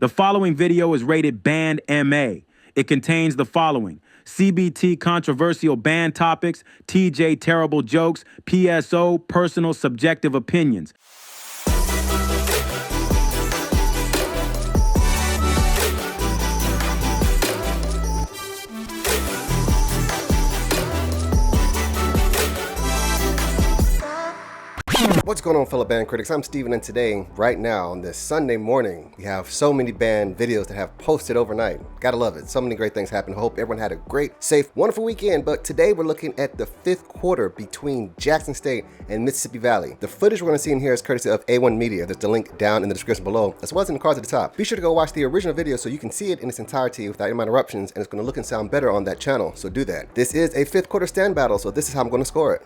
The following video is rated Band MA. It contains the following: CBT controversial band topics, TJ terrible jokes, PSO personal subjective opinions. What's going on, fellow band critics? I'm Steven, and today, right now, on this Sunday morning, we have so many band videos that have posted overnight. Gotta love it. So many great things happened. Hope everyone had a great, safe, wonderful weekend. But today we're looking at the fifth quarter between Jackson State and Mississippi Valley. The footage we're going to see in here is courtesy of A1 Media. There's the link down in the description below, as well as in the cards at the top. Be sure to go watch the original video so you can see it in its entirety without any interruptions, and it's going to look and sound better on that channel, so do that. This is a fifth quarter stand battle, so this is how I'm going to score it.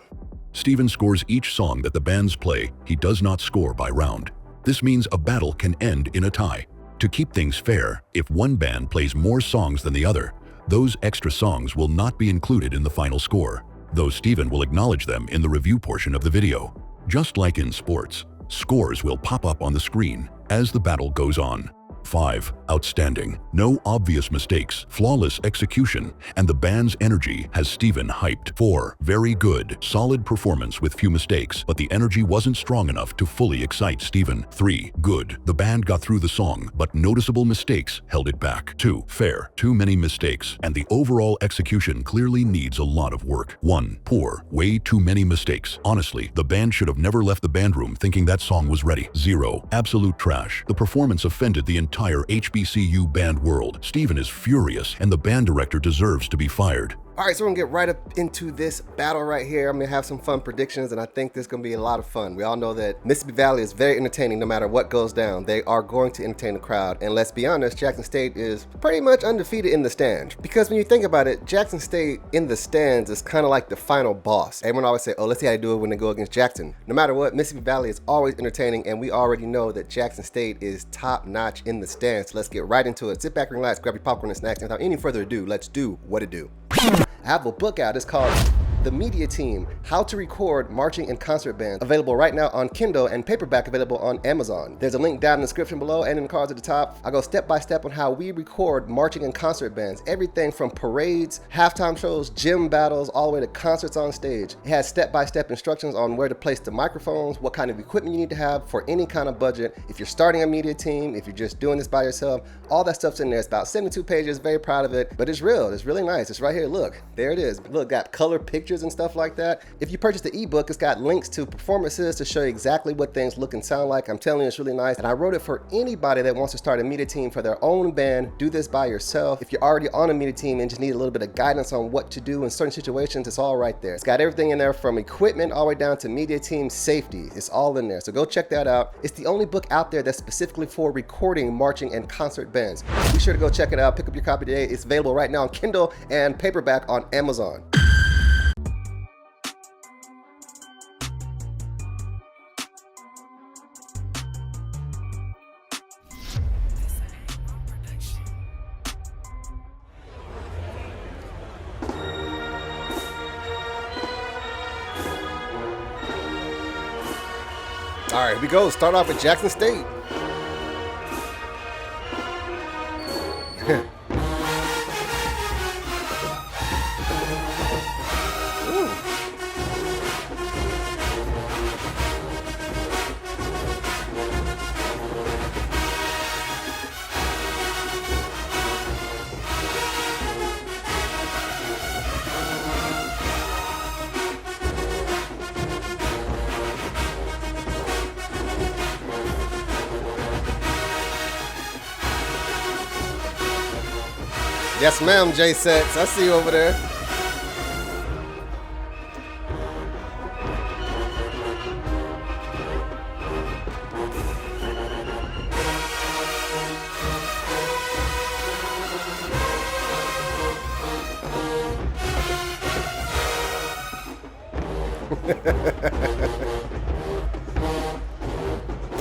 Steven scores each song that the bands play. He does not score by round. This means a battle can end in a tie. To keep things fair, if one band plays more songs than the other, those extra songs will not be included in the final score, though Steven will acknowledge them in the review portion of the video. Just like in sports, scores will pop up on the screen as the battle goes on. 5. Outstanding. No obvious mistakes, flawless execution, and the band's energy has Steven hyped. 4. Very good. Solid performance with few mistakes, but the energy wasn't strong enough to fully excite Steven. 3. Good. The band got through the song, but noticeable mistakes held it back. 2. Fair. Too many mistakes, and the overall execution clearly needs a lot of work. 1. Poor. Way too many mistakes. Honestly, the band should have never left the band room thinking that song was ready. 0. Absolute trash. The performance offended the entire HBCU band world. Steven is furious, and the band director deserves to be fired. All right, so we're gonna get right up into this battle right here. I'm gonna have some fun predictions, and I think this is gonna be a lot of fun. We all know that Mississippi Valley is very entertaining no matter what goes down. They are going to entertain the crowd, and let's be honest, Jackson State is pretty much undefeated in the stands. Because when you think about it, Jackson State in the stands is kind of like the final boss. Everyone always say, oh, let's see how they do it when they go against Jackson. No matter what, Mississippi Valley is always entertaining, and we already know that Jackson State is top notch in the stands. So let's get right into it. Sit back, relax, grab your popcorn and snacks, and without any further ado, let's do what it do. I have a book out. It's called The Media Team: How to Record Marching and Concert Bands, available right now on Kindle, and paperback available on Amazon. There's a link down in the description below and in the cards at the top. I go step by step on how we record marching and concert bands. Everything from parades, halftime shows, gym battles, all the way to concerts on stage. It has step-by-step instructions on where to place the microphones, what kind of equipment you need to have for any kind of budget. If you're starting a media team, if you're just doing this by yourself, all that stuff's in there. It's about 72 pages, very proud of it, but it's real, it's really nice. It's right here, look, there it is. Look, got color pictures and stuff like that. If you purchase the ebook, it's got links to performances to show you exactly what things look and sound like. I'm telling you, it's really nice. And I wrote it for anybody that wants to start a media team for their own band. Do this by yourself. If you're already on a media team and just need a little bit of guidance on what to do in certain situations, it's all right there. It's got everything in there from equipment all the way down to media team safety. It's all in there. So go check that out. It's the only book out there that's specifically for recording marching and concert bands. Be sure to go check it out. Pick up your copy today. It's available right now on Kindle and paperback on Amazon. All right, here we go. Start off with Jackson State. Yes, ma'am, J-Sets. I see you over there.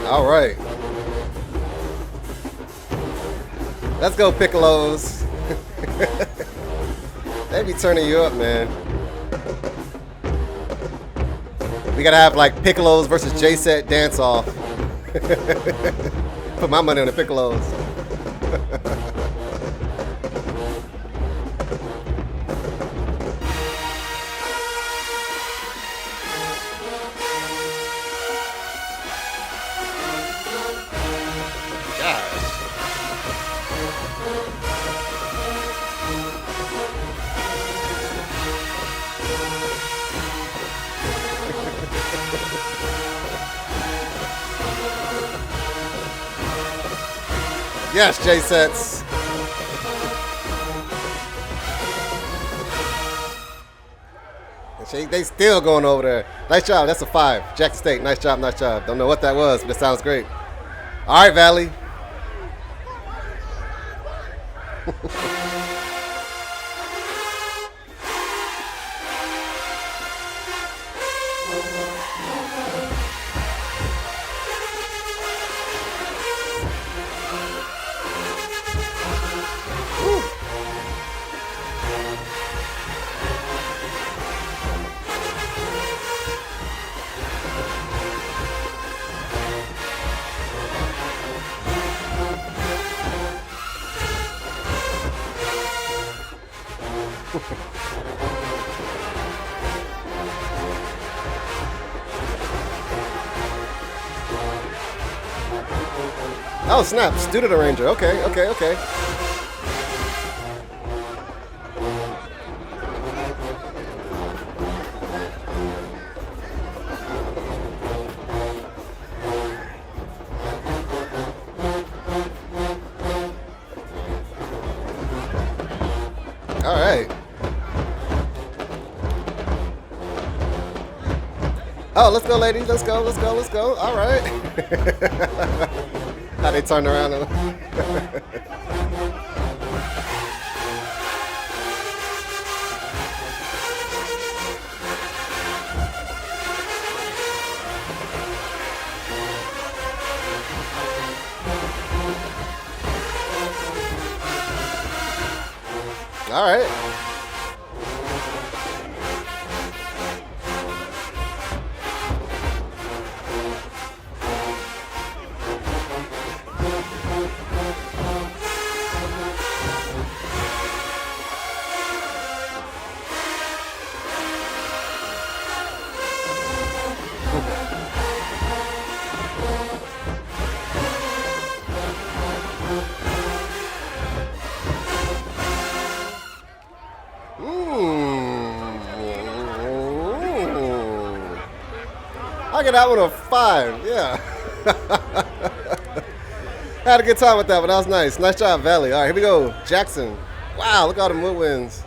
All right. Let's go, Piccolos. They be turning you up, man. We gotta have like Piccolos versus J-Set dance off. Put my money on the Piccolos. Yes, J-Sets. They still going over there. Nice job. That's a 5. Jackson State. Nice job. Nice job. Don't know what that was, but it sounds great. All right, Valley. Oh, snap. Student arranger. Okay, okay, okay. All right. Oh, let's go, ladies. Let's go, let's go, let's go. All right. How they turn around. All right. I get that one a 5, yeah. Had a good time with that, but that was nice. Nice job, Valley. All right, here we go. Jackson. Wow, look at all the woodwinds.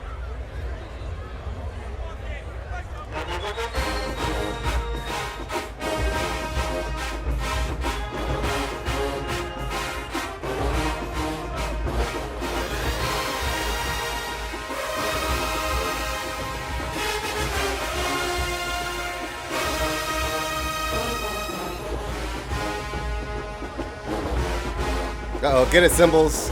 Uh-oh, get it, Symbols.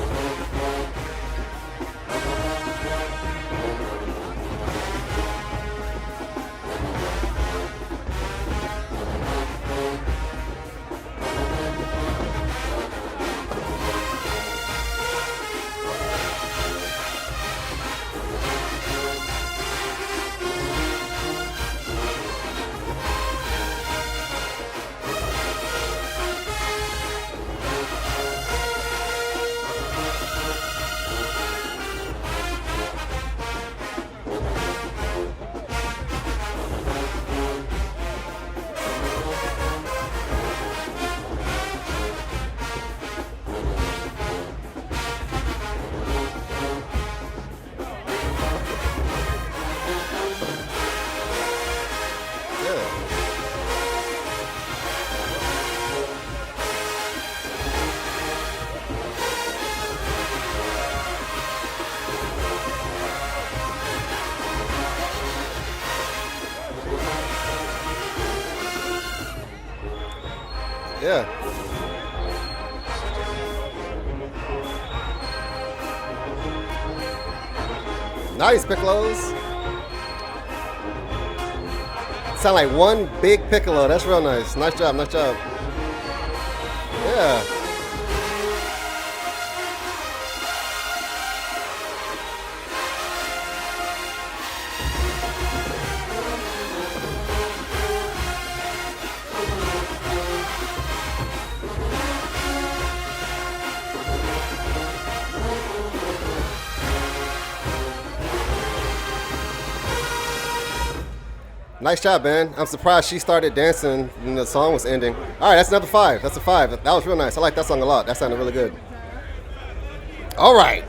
Yeah. Nice, Piccolos. Sound like one big piccolo. That's real nice. Nice job, nice job. Yeah. Nice job, man. I'm surprised she started dancing when the song was ending. All right, that's another 5. That's a 5. That was real nice. I like that song a lot. That sounded really good. All right.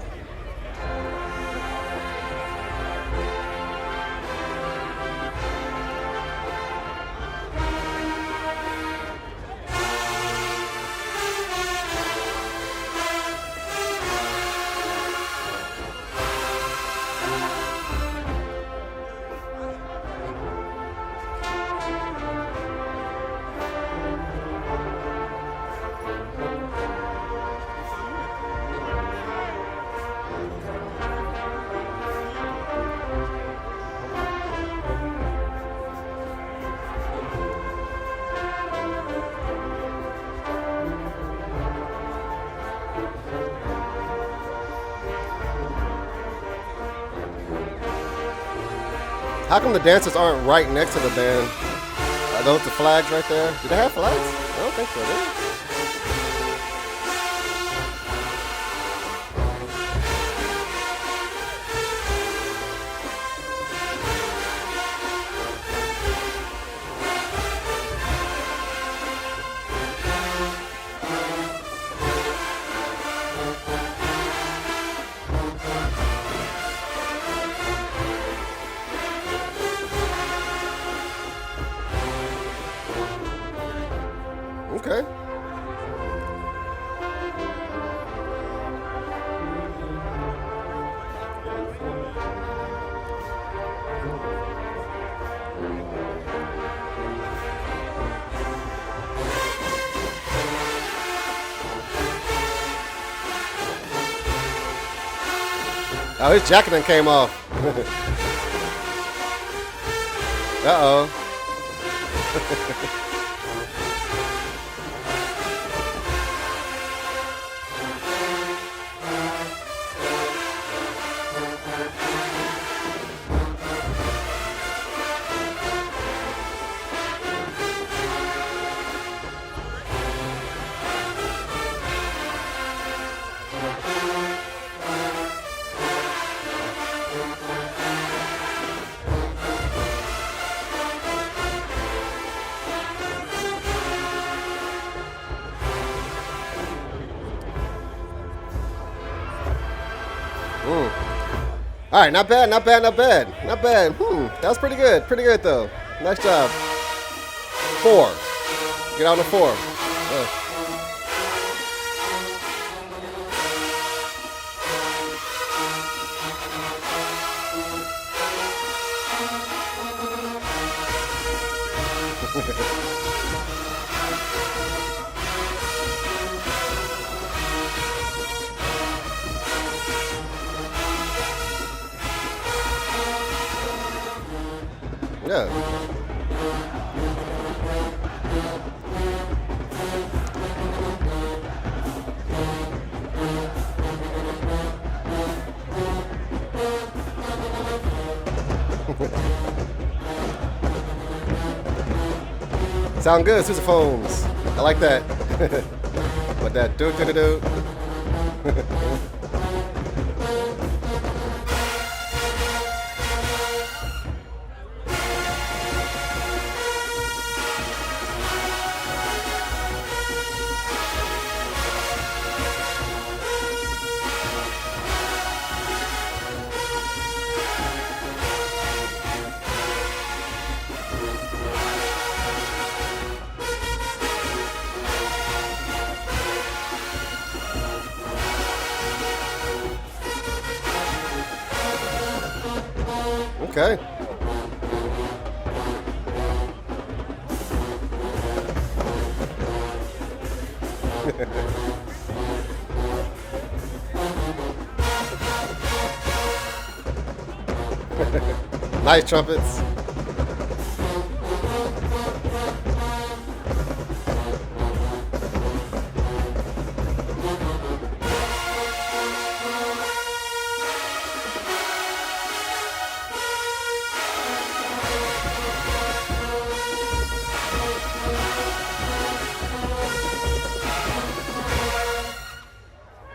How come the dancers aren't right next to the band? Are those the flags right there? Do they have flags? I don't think so, do they? Okay. Oh, his jacket done came off. Uh-oh. All right, not bad, not bad, not bad, not bad. That was pretty good though. Nice job. 4. Get on the 4. Yeah. Sound good, sousaphones. I like that. What that do. Okay. Nice trumpets.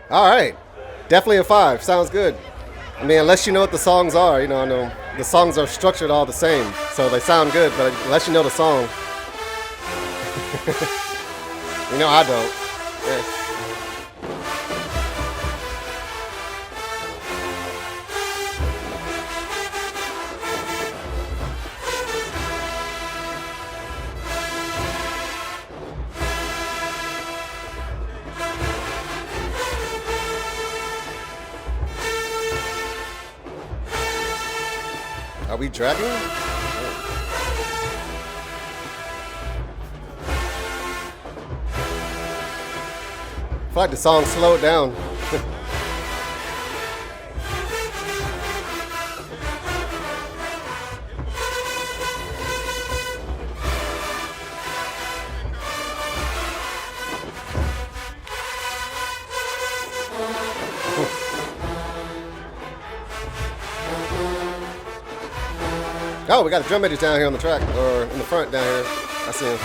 All right, definitely a 5. Sounds good. I mean, unless you know what the songs are, I know the songs are structured all the same, so they sound good. But unless you know the song, I don't. Yeah. Are we dragging? I feel like the song slowed down. Oh, we got a drum edge down here on the track, or in the front down here. I see him.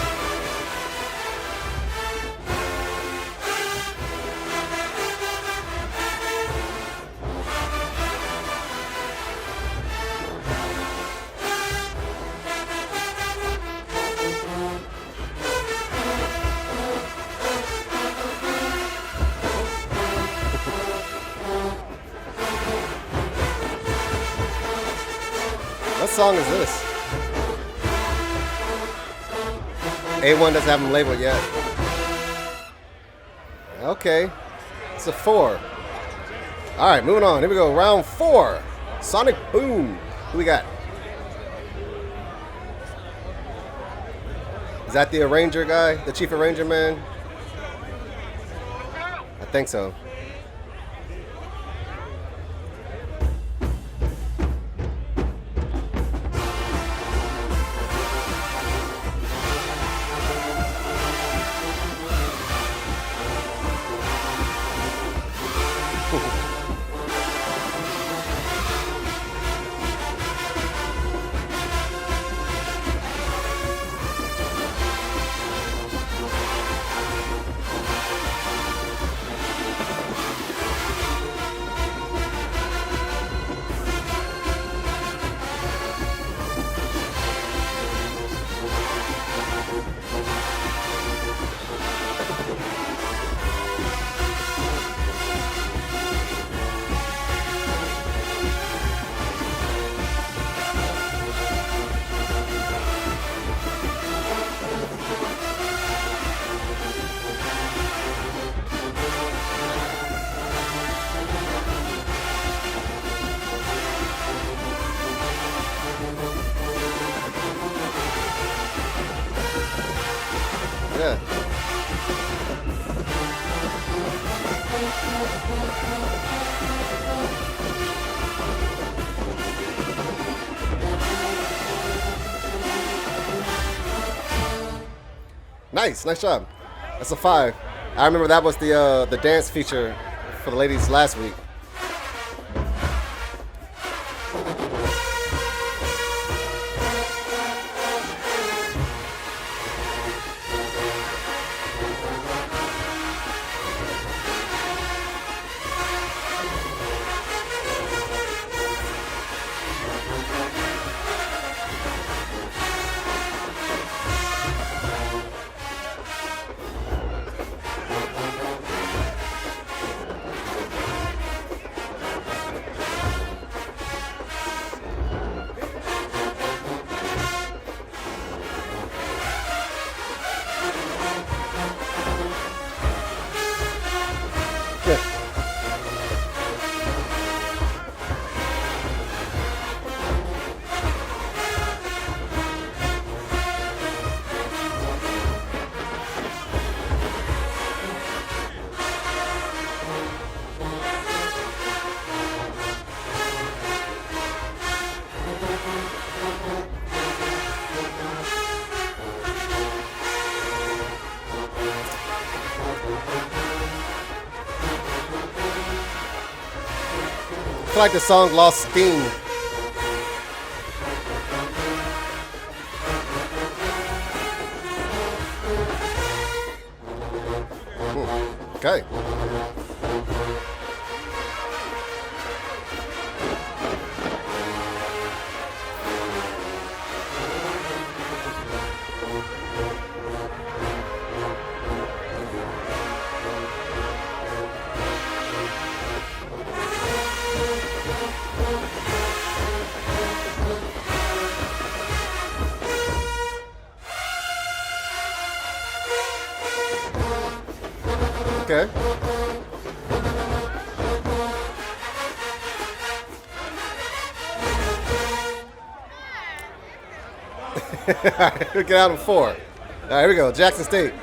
What song is this? A1 doesn't have them labeled yet. Okay. It's a 4. Alright, moving on. Here we go. Round 4. Sonic Boom. Who we got? Is that the arranger guy? The chief arranger man? I think so. Yeah. Nice job. That's a 5. I remember that was the dance feature for the ladies last week. I feel like the song lost steam. Okay. Okay. All right, we'll get out in 4. All right, here we go. Jackson State.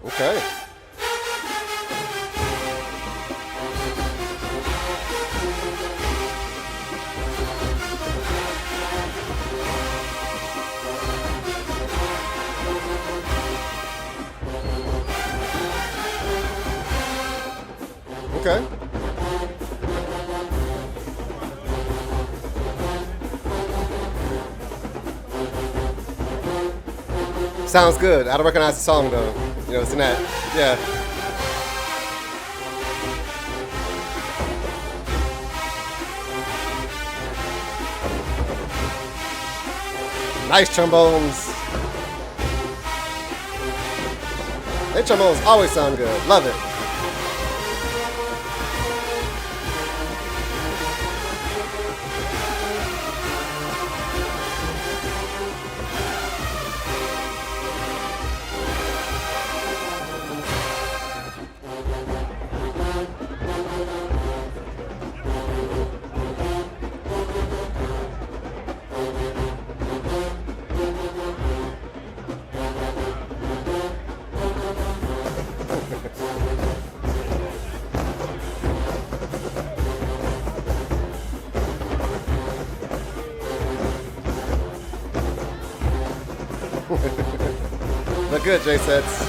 Okay. Okay. Sounds good. I don't recognize the song though. You know, it's in that. Yeah. Nice trombones. Their trombones always sound good. Love it. Look good, J-Sets.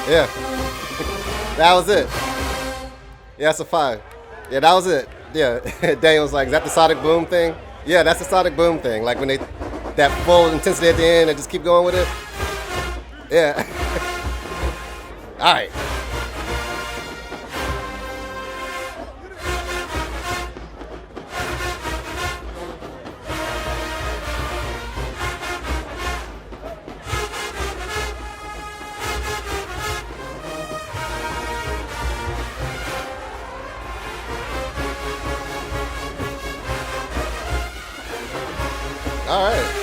Yeah. That was it. Yeah, that's a 5. Yeah, that was it. Yeah. Daniel was like, is that the sonic boom thing? Yeah, that's the sonic boom thing. Like when they, that full intensity at the end and just keep going with it. Yeah. All right. All right.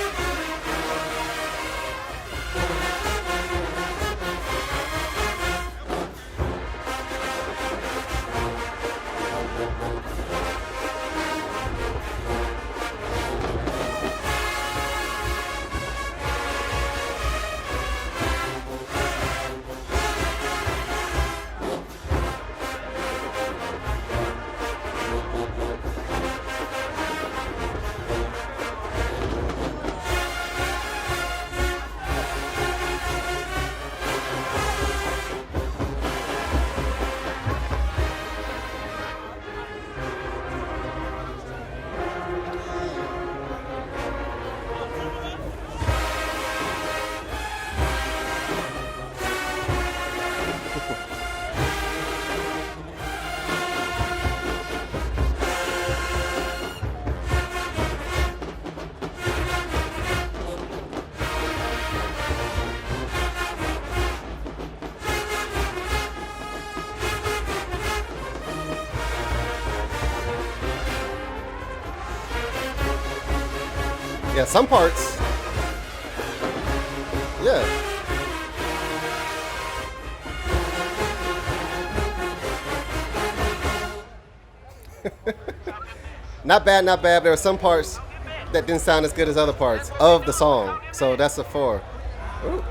Yeah, some parts. Yeah. Not bad, not bad. There were some parts that didn't sound as good as other parts of the song. So that's a 4. Ooh.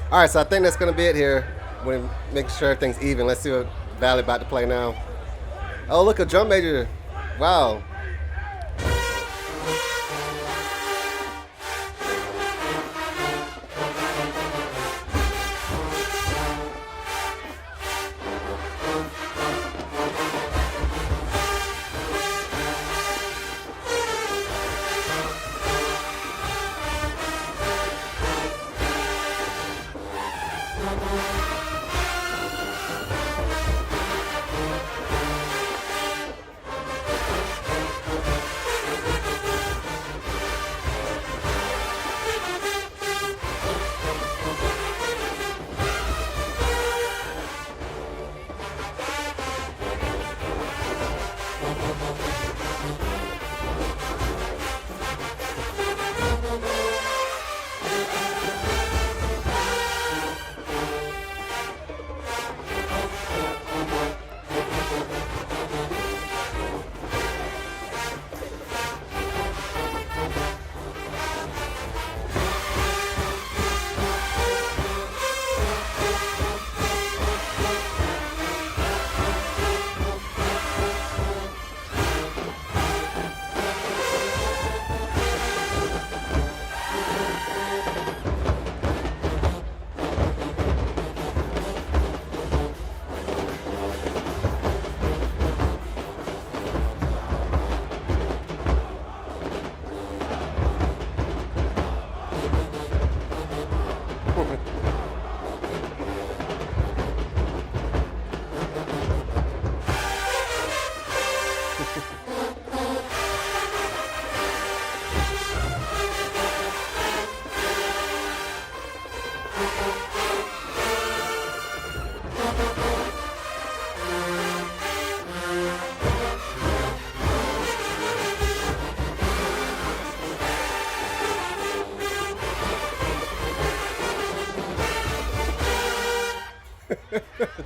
All right, so I think that's gonna be it here. We're making sure everything's even. Let's see what Valley about to play now. Oh, look, a drum major. Wow.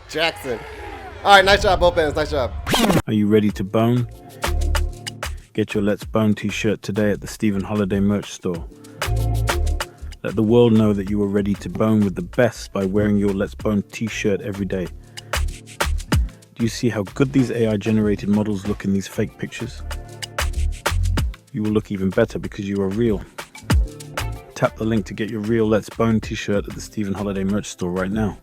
Jackson. All right, nice job, both ends. Nice job. Are you ready to bone? Get your Let's Bone t-shirt today at the StevenCHoliday merch store. Let the world know that you are ready to bone with the best by wearing your Let's Bone t-shirt every day. Do you see how good these AI-generated models look in these fake pictures? You will look even better because you are real. Tap the link to get your real Let's Bone t-shirt at the StevenCHoliday merch store right now.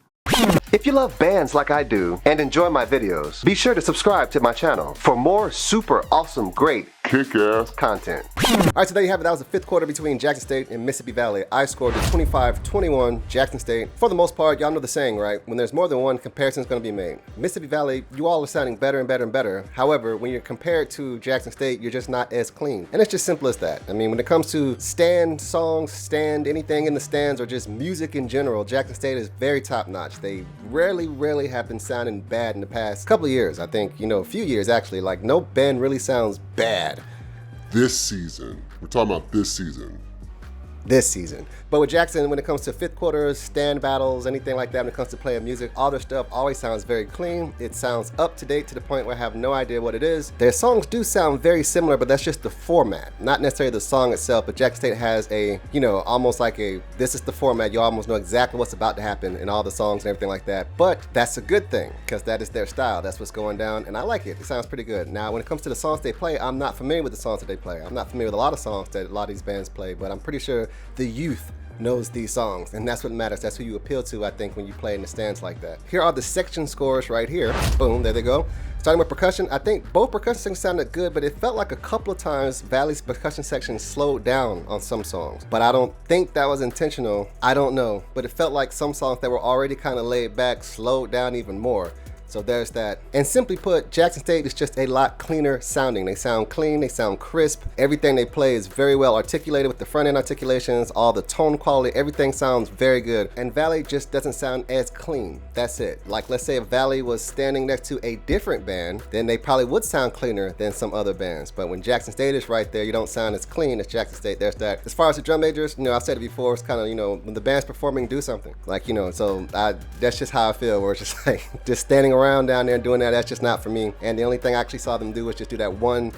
If you love bands like I do and enjoy my videos, be sure to subscribe to my channel for more super awesome, great, kick-ass content. All right, so there you have it. That was the fifth quarter between Jackson State and Mississippi Valley. I scored a 25-21 Jackson State. For the most part, y'all know the saying, right? When there's more than one, comparison is going to be made. Mississippi Valley, you all are sounding better and better and better. However, when you're compared to Jackson State, you're just not as clean. And it's just simple as that. I mean, when it comes to stand songs, stand anything in the stands, or just music in general, Jackson State is very top-notch. They rarely have been sounding bad in the past couple of years. I think, a few years actually. Like, no band really sounds bad. This season, we're talking about this season. But with Jackson, when it comes to fifth quarters, stand battles, anything like that, when it comes to playing music, all their stuff always sounds very clean. It sounds up to date to the point where I have no idea what it is. Their songs do sound very similar, but that's just the format, not necessarily the song itself. But Jackson State has a, almost like this is the format. You almost know exactly what's about to happen in all the songs and everything like that. But that's a good thing because that is their style. That's what's going down, and I like it. It sounds pretty good. Now, when it comes to the songs they play, I'm not familiar with the songs that they play. I'm not familiar with a lot of songs that a lot of these bands play, but I'm pretty sure the youth knows these songs, and that's what matters. That's who you appeal to, I think, when you play in the stands like that. Here are the section scores right here. Boom, there they go. Starting with percussion, I think both percussion sections sounded good, but it felt like a couple of times Valley's percussion section slowed down on some songs. But I don't think that was intentional. I don't know, but it felt like some songs that were already kind of laid back slowed down even more. So there's that. And simply put, Jackson State is just a lot cleaner sounding. They sound clean, they sound crisp. Everything they play is very well articulated with the front end articulations, all the tone quality, everything sounds very good. And Valley just doesn't sound as clean. That's it. Like, let's say if Valley was standing next to a different band, then they probably would sound cleaner than some other bands. But when Jackson State is right there, you don't sound as clean as Jackson State. There's that. As far as the drum majors, I've said it before, it's kind of, when the band's performing, do something. Like, so that's just how I feel, where it's just like, just standing around down there and doing that, that's just not for me. And the only thing I actually saw them do was just do that one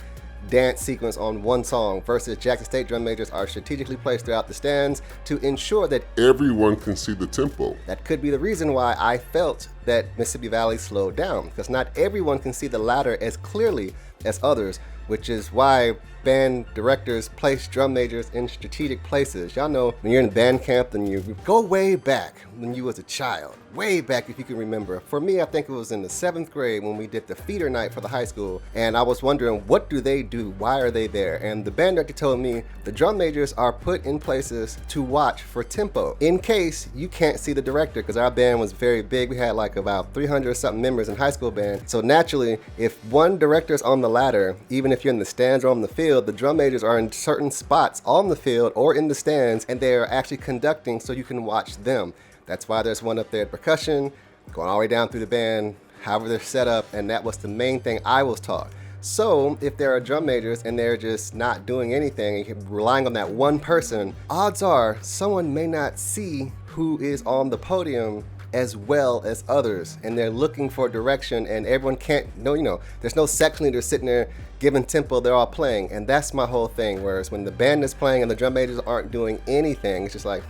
dance sequence on one song versus Jackson State drum majors are strategically placed throughout the stands to ensure that everyone can see the tempo. That could be the reason why I felt that Mississippi Valley slowed down, because not everyone can see the ladder as clearly as others, which is why band directors place drum majors in strategic places. Y'all know when you're in band camp and you go way back when you was a child, way back if you can remember. For me, I think it was in the 7th grade when we did the feeder night for the high school, and I was wondering, what do they do? Why are they there? And the band director told me the drum majors are put in places to watch for tempo in case you can't see the director, because our band was very big. We had like about 300 something members in high school band. So naturally, if one director's on the ladder, even if you're in the stands or on the field, the drum majors are in certain spots on the field or in the stands, and they are actually conducting so you can watch them. That's why there's one up there at percussion, going all the way down through the band, however they're set up, and that was the main thing I was taught. So if there are drum majors and they're just not doing anything, and relying on that one person, odds are someone may not see who is on the podium as well as others, and they're looking for direction, and everyone can't know, there's no section leader sitting there giving tempo, they're all playing. And that's my whole thing, whereas when the band is playing and the drum majors aren't doing anything, it's just like,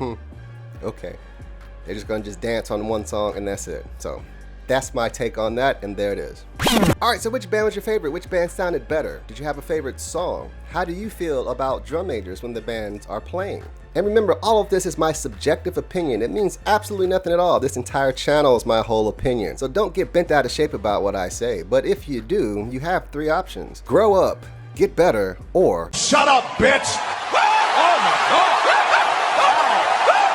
okay, they're just gonna just dance on one song and that's it. So that's my take on that, and there it is. All right, so which band was your favorite? Which band sounded better? Did you have a favorite song? How do you feel about drum majors when the bands are playing? And remember, all of this is my subjective opinion. It means absolutely nothing at all. This entire channel is my whole opinion. So don't get bent out of shape about what I say. But if you do, you have 3 options. Grow up, get better, or shut up, bitch! Oh my God!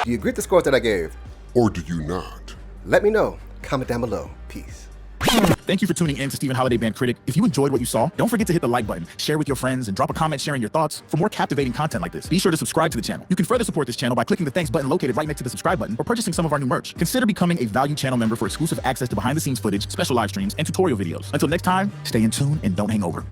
do you agree with the scores that I gave? Or do you not? Let me know. Comment down below. Peace. Thank you for tuning in to StevenCHoliday Band Critic. If you enjoyed what you saw, don't forget to hit the like button, share with your friends, and drop a comment sharing your thoughts. For more captivating content like this, be sure to subscribe to the channel. You can further support this channel by clicking the thanks button located right next to the subscribe button, or purchasing some of our new merch. Consider becoming a valued channel member for exclusive access to behind-the-scenes footage, special live streams, and tutorial videos. Until next time, stay in tune and don't hang over.